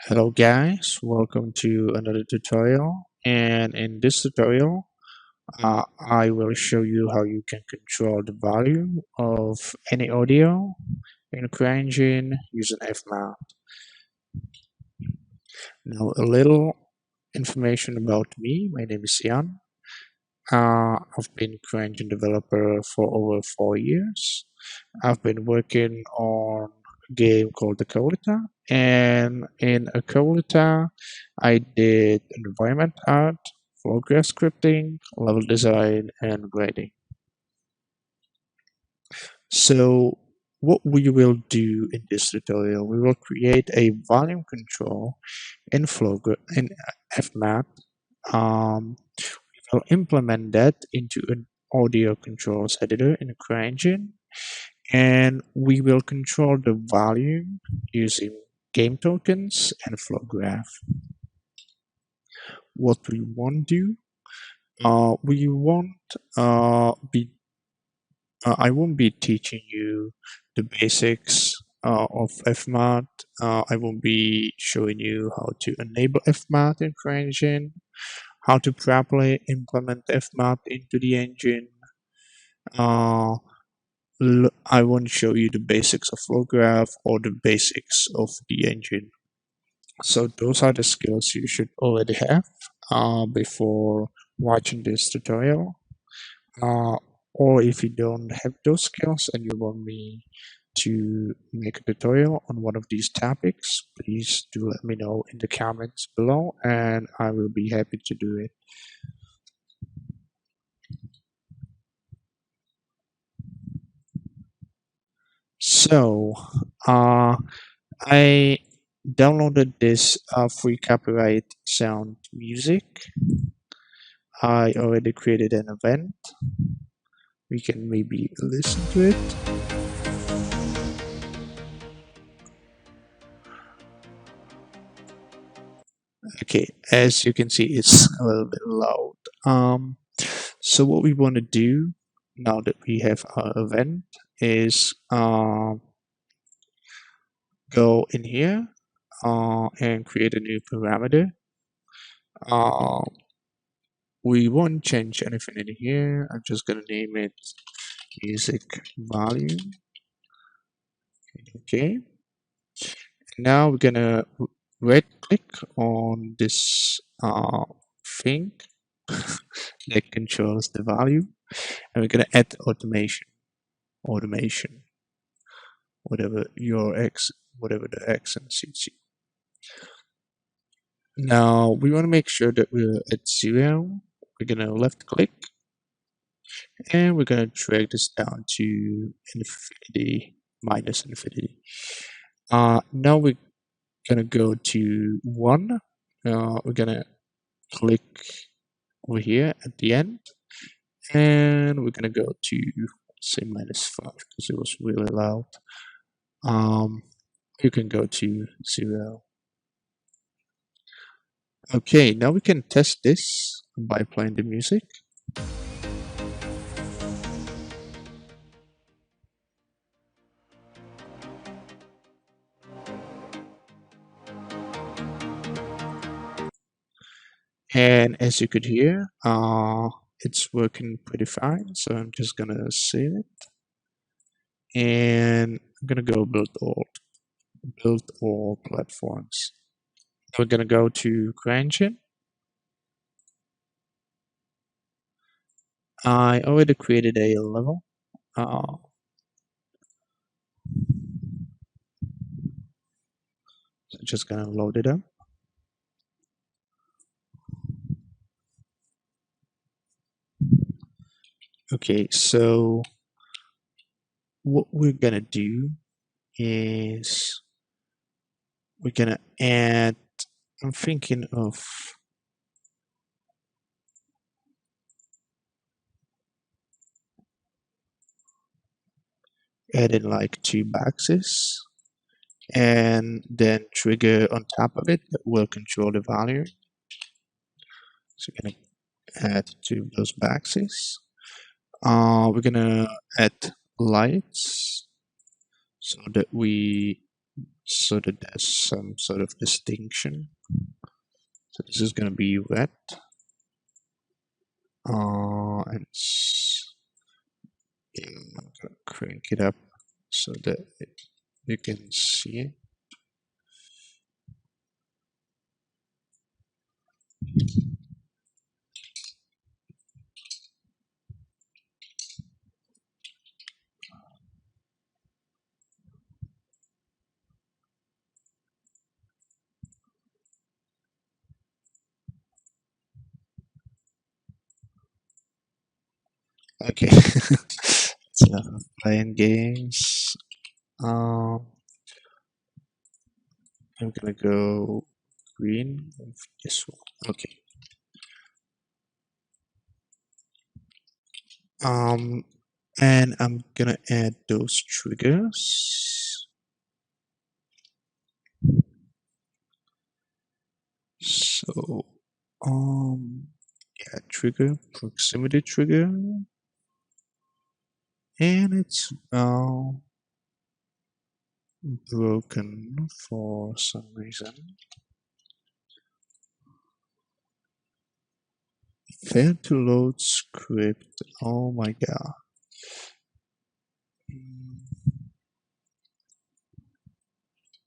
Hello guys, welcome to another tutorial, and in this tutorial I will show you how you can control the volume of any audio in CryEngine using Fmod. Now a little information about me. My name is Jan. I've been CryEngine developer for over 4 years. I've been working on a game called Akolita, and in Akolita I did environment art, progress scripting, level design, and grading. So what we will do in this tutorial, we will create a volume control in Fmod. We'll implement that into an audio controls editor in CryEngine, and we will control the volume using game tokens and flow graph. What we won't do, we won't be I won't be teaching you the basics of Fmod. I won't be showing you how to enable Fmod in CryEngine, how to properly implement Fmod into the engine. I won't show you the basics of flow graph or the basics of the engine. So those are the skills you should already have before watching this tutorial. Or if you don't have those skills and you want me to make a tutorial on one of these topics, please do let me know in the comments below and I will be happy to do it. So, I downloaded this free copyright sound music. I already created an event. We can maybe listen to it. Okay, as you can see, it's a little bit loud. So what we want to do now that we have our event is go in here and create a new parameter. We won't change anything in here. I'm just gonna name it music volume. Okay. Now we're gonna right click on this thing that controls the volume, and we're gonna add automation, whatever the accent suits you. Now we want to make sure that we're at 0. We're gonna left click and we're gonna drag this down to infinity, minus infinity. Now we're gonna go to 1. We're gonna click over here at the end, and we're gonna go to, say, -5 because it was really loud. You can go to 0. Okay, now we can test this by playing the music. And as you could hear, it's working pretty fine. So I'm just gonna save it, and I'm gonna go build all platforms. We're gonna go to CryEngine. I already created a level. So just gonna load it up. Okay, so what we're gonna do is we're gonna add, I'm thinking of adding like 2 boxes and then trigger on top of it that will control the volume. So we're gonna add 2 of those boxes. We're gonna add lights so that we so that there's some sort of distinction. So this is going to be red, and I'm going to crank it up so that you can see it. Okay, so playing games. Um, I'm gonna go green with this one. Okay. Um, and I'm gonna add those triggers. So, yeah, trigger, proximity trigger, and it's now broken for some reason. Fail to load script. Oh my god.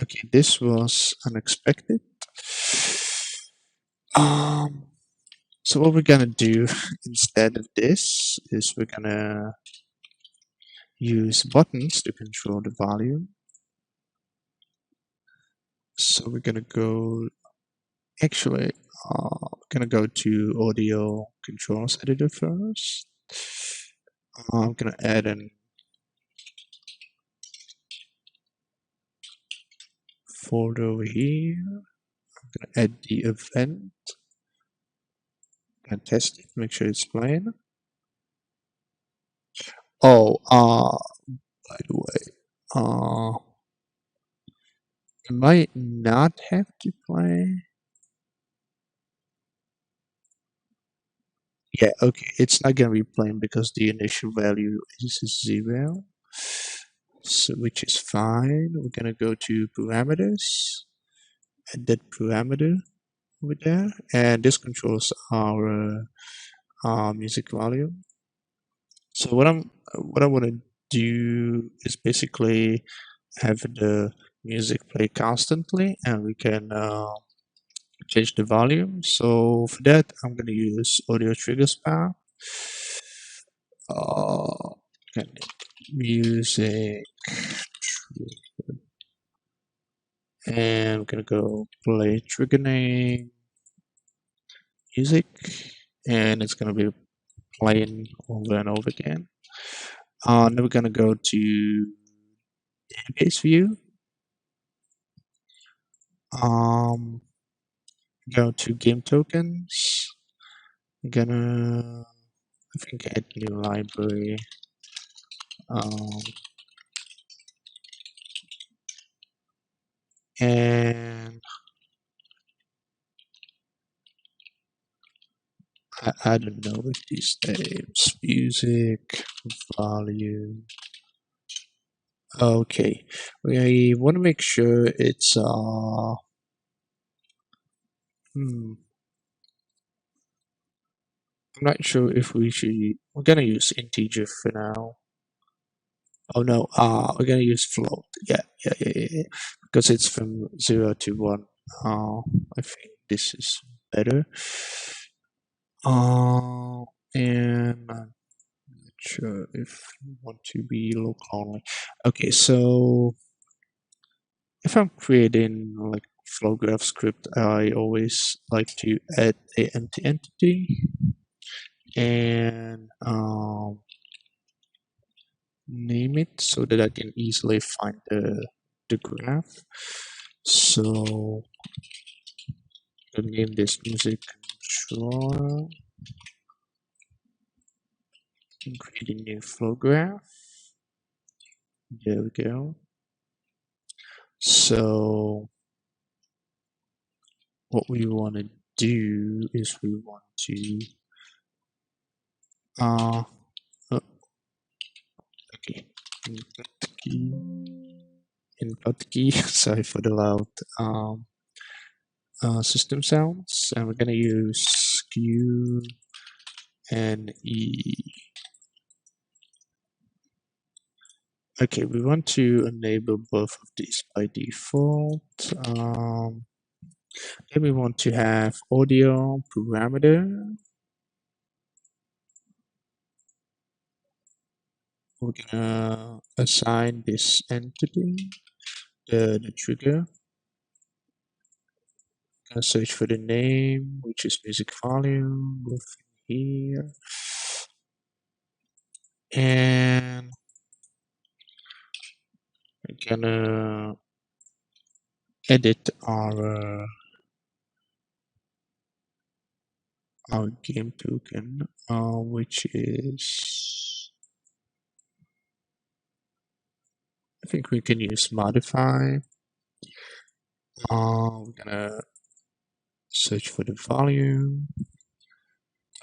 Okay, this was unexpected. Um, so what we're gonna do instead of this is we're gonna use buttons to control the volume. So we're gonna go, actually, we're gonna go to audio controls editor first. I'm gonna add an folder over here. I'm gonna add the event and test it, make sure it's playing. Oh, by the way, it might not have to play. Yeah, okay, it's not gonna be playing because the initial value is 0. So, which is fine. We're gonna go to parameters, add that parameter over there, and this controls our music volume. So what I want to do is basically have the music play constantly, and we can change the volume. So for that, I'm gonna use audio triggers path. And music, and I'm gonna go play trigger name music, and it's gonna be playing over and over again. Then we're gonna go to database view. Um, go to game tokens. I'm gonna, I think, add new library. Um, and I don't know with these names. Music volume. Okay, we want to make sure it's I'm not sure if we should. We're gonna use integer for now. Oh no, we're gonna use float. Yeah. Because it's from 0 to 1. I think this is better. And I'm not sure if we want to be local only. Okay, so if I'm creating like flow graph script, I always like to add a empty entity and name it so that I can easily find the graph. So I'll name this music controller and create a new flow graph. There we go. So what we want to do is we want to uh oh, okay, input key, input key. Sorry for the loud system sounds, and we're gonna use Q and E. Okay, we want to enable both of these by default. Then we want to have audio parameter. We're gonna assign this entity the trigger. Gonna search for the name, which is music volume, within here, and we're gonna edit our game token, which is, I think we can use modify. We're gonna search for the volume,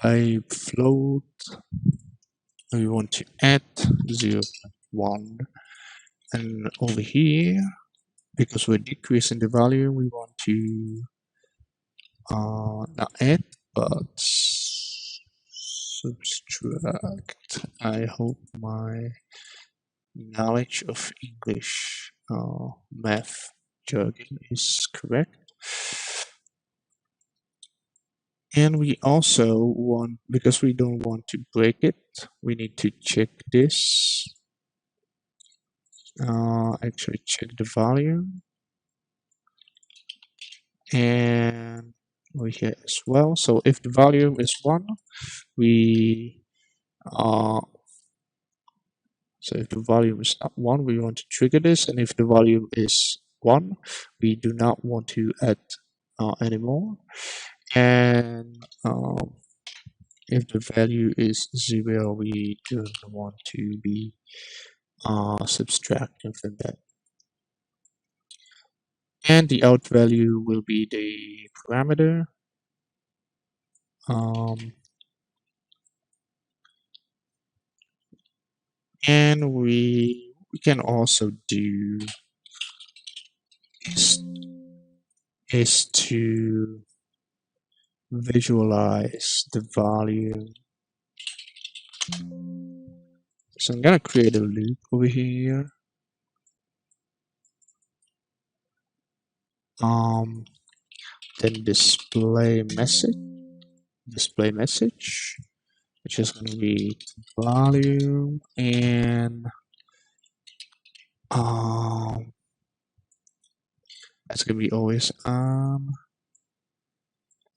type float. We want to add 0.1, and over here, because we're decreasing the value, we want to not add but subtract. I hope my knowledge of English math jargon is correct. And we also want, because we don't want to break it, we need to check this. Actually check the volume. And over here as well. So if the volume is 1, we so if the volume is not 1, we want to trigger this, and if the volume is 1, we do not want to add anymore. And if the value is 0, we don't want to be subtracting from that. And the out value will be the parameter. And we can also do is to visualize the volume. So I'm gonna create a loop over here. Then display message, which is gonna be volume, and that's gonna be always on.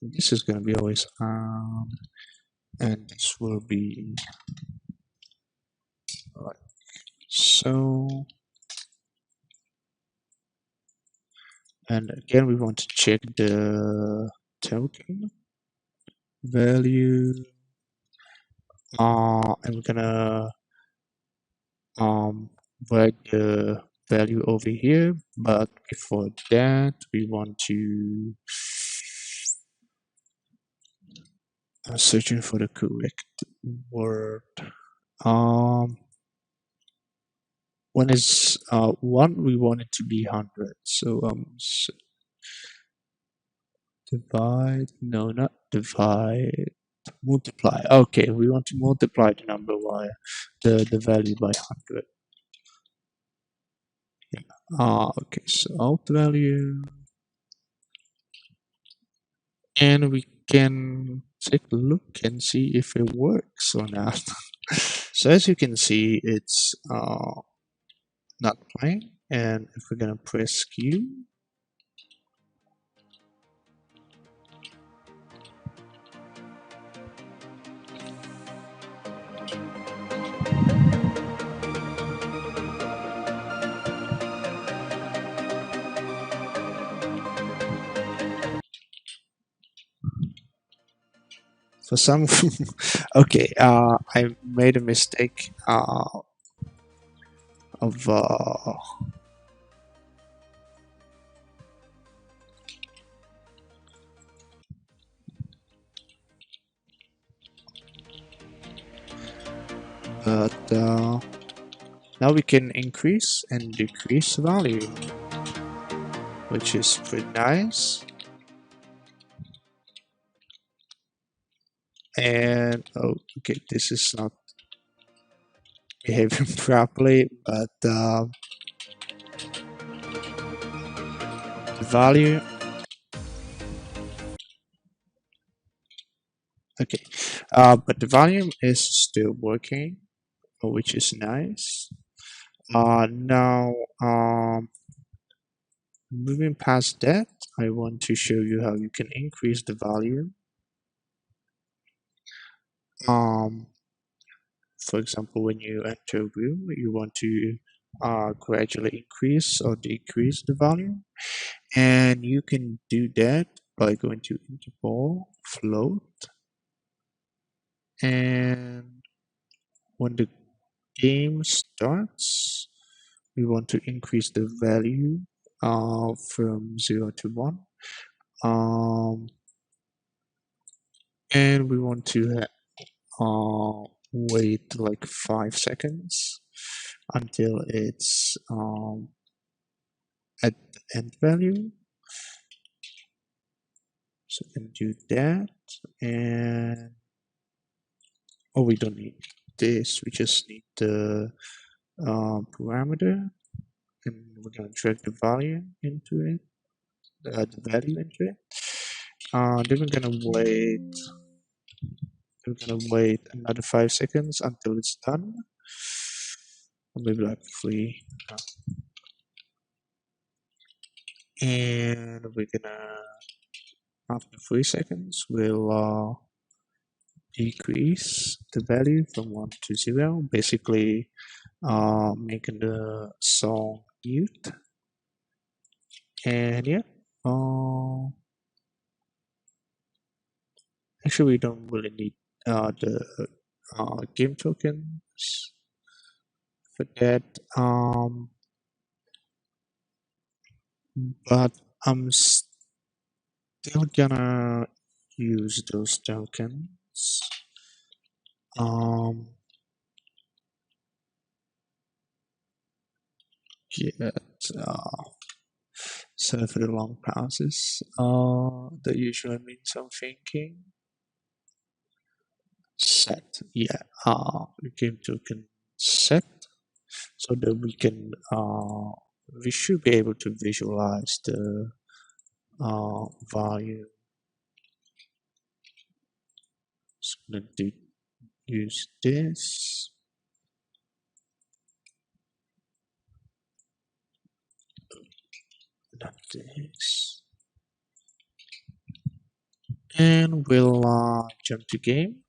This is gonna be always on, and this will be like so. And again, we want to check the token value, and we're gonna write the value over here. But before that, we want to searching for the correct word. When it's 1, we want it to be 100. So divide, no, not divide, multiply. Okay, we want to multiply the number by the value by 100. Yeah. Okay, so out value, and we can take a look and see if it works or not. So as you can see, it's not playing, and if we're gonna press Q, for some okay, I made a mistake of but Now we can increase and decrease value, which is pretty nice. And oh, okay, this is not behaving properly, but the value, okay, but the volume is still working, which is nice. Now, moving past that, I want to show you how you can increase the volume. Um, for example, when you enter a room, you want to gradually increase or decrease the volume, and you can do that by going to interval float, and when the game starts, we want to increase the value from 0 to 1, and we want to wait like 5 seconds until it's at the end value. So we can do that, and oh, we don't need this, we just need the parameter, and we're going to drag the value into it, the value into it. Then we're gonna wait another 5 seconds until it's done, or maybe like 3, and we're gonna, after 3 seconds, we'll decrease the value from 1 to 0, basically making the song mute. And yeah, actually we don't really need the game tokens for that, but I'm still gonna use those tokens. Yeah, so for the long pauses, that usually means I'm thinking set. Yeah, game token set, so that we should be able to visualize the value. So I'm gonna use this. Not this. And we'll jump to game.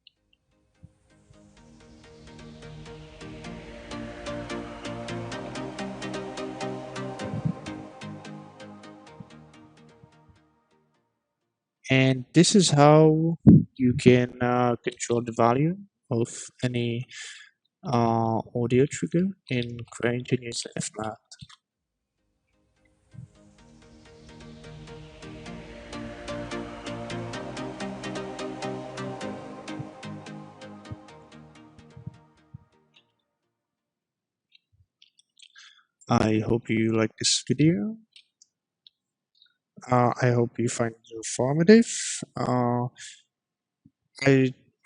And this is how you can control the volume of any audio trigger in CryEngine using Fmod. I hope you like this video. I hope you find it informative.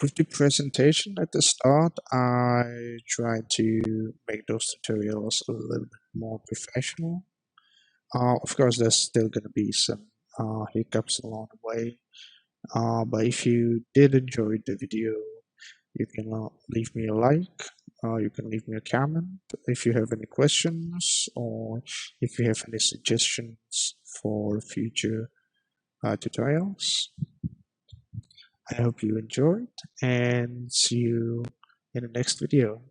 With the presentation at the start, I tried to make those tutorials a little bit more professional. Of course, there's still going to be some hiccups along the way. But if you did enjoy the video, you can leave me a like, you can leave me a comment if you have any questions, or if you have any suggestions for future tutorials. I hope you enjoyed, and see you in the next video.